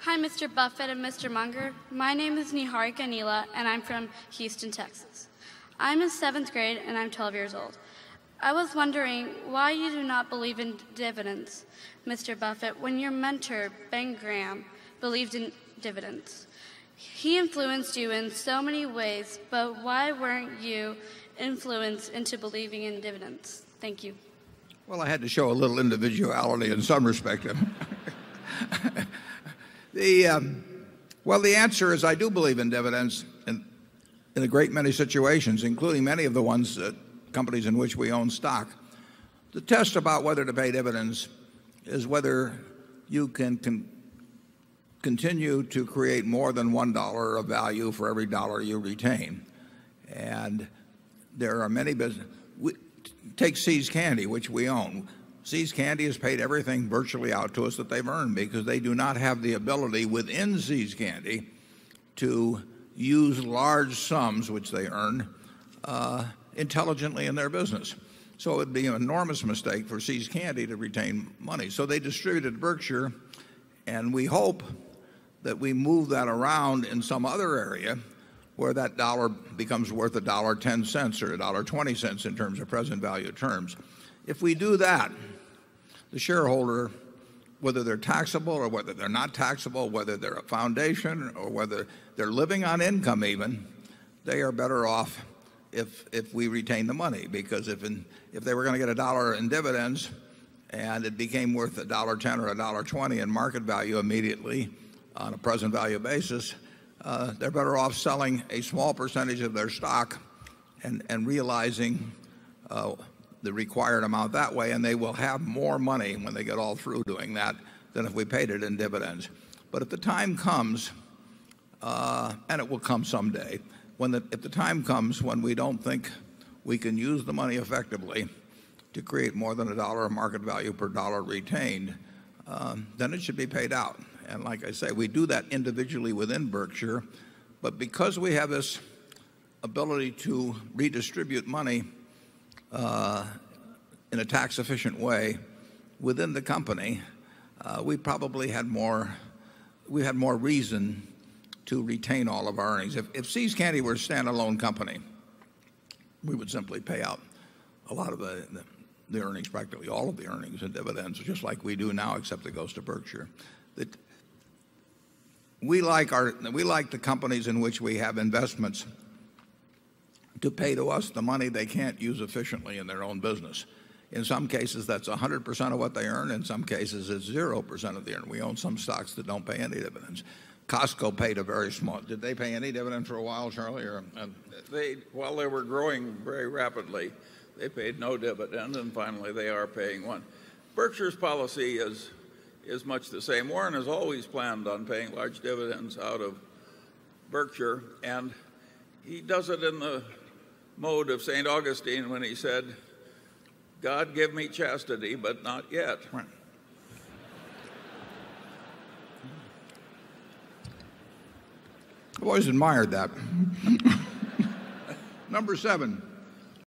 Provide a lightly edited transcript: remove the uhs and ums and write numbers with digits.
Hi, Mr. Buffett and Mr. Munger. My name is Niharika Neela, and I'm from Houston, Texas. I'm in 7th grade, and I'm 12 years old. I was wondering why you do not believe in dividends, Mr. Buffett, when your mentor, Ben Graham, believed in dividends. He influenced you in so many ways, but why weren't you influenced into believing in dividends? Thank you. Well, I had to show a little individuality in some respect. The answer is I do believe in dividends in a great many situations, including many of the ones companies in which we own stock. The test about whether to pay dividends is whether you can continue to create more than $1 of value for every dollar you retain. And there are many business. Take See's Candy, which we own. See's Candy has paid everything virtually out to us that they've earned because they do not have the ability within See's Candy to use large sums, which they earn, intelligently in their business. So it would be an enormous mistake for See's Candy to retain money. So they distributed Berkshire, and we hope that we move that around in some other area where that dollar becomes worth $1.10 or $1.20 in terms of present value terms. If we do that, the shareholder, whether they're taxable or whether they're not taxable, whether they're a foundation or whether they're living on income even, they are better off if we retain the money. Because if they were going to get $1 in dividends and it became worth $1.10 or $1.20 in market value immediately on a present value basis, they're better off selling a small percentage of their stock and realizing the required amount that way, and they will have more money when they get all through doing that than if we paid it in dividends. But if the time comes, and it will come someday, if the time comes when we don't think we can use the money effectively to create more than $1 of market value per dollar retained, then it should be paid out. And like I say, we do that individually within Berkshire, but because we have this ability to redistribute money in a tax efficient way within the company, we probably had more reason to retain all of our earnings. If See's Candy were a standalone company, we would simply pay out a lot of the earnings, practically all of the earnings in dividends, just like we do now, except it goes to Berkshire. We like the companies in which we have investments to pay to us the money they can't use efficiently in their own business. In some cases, that's 100% of what they earn. In some cases, it's 0% of the earn. We own some stocks that don't pay any dividends. Costco paid a very small. Did they pay any dividend for a while, Charlie? While they were growing very rapidly, they paid no dividend, and finally they are paying one. Berkshire's policy is much the same. Warren has always planned on paying large dividends out of Berkshire, and he does it in the mode of St. Augustine when he said, "God give me chastity, but not yet." Right. I've always admired that. Number 7.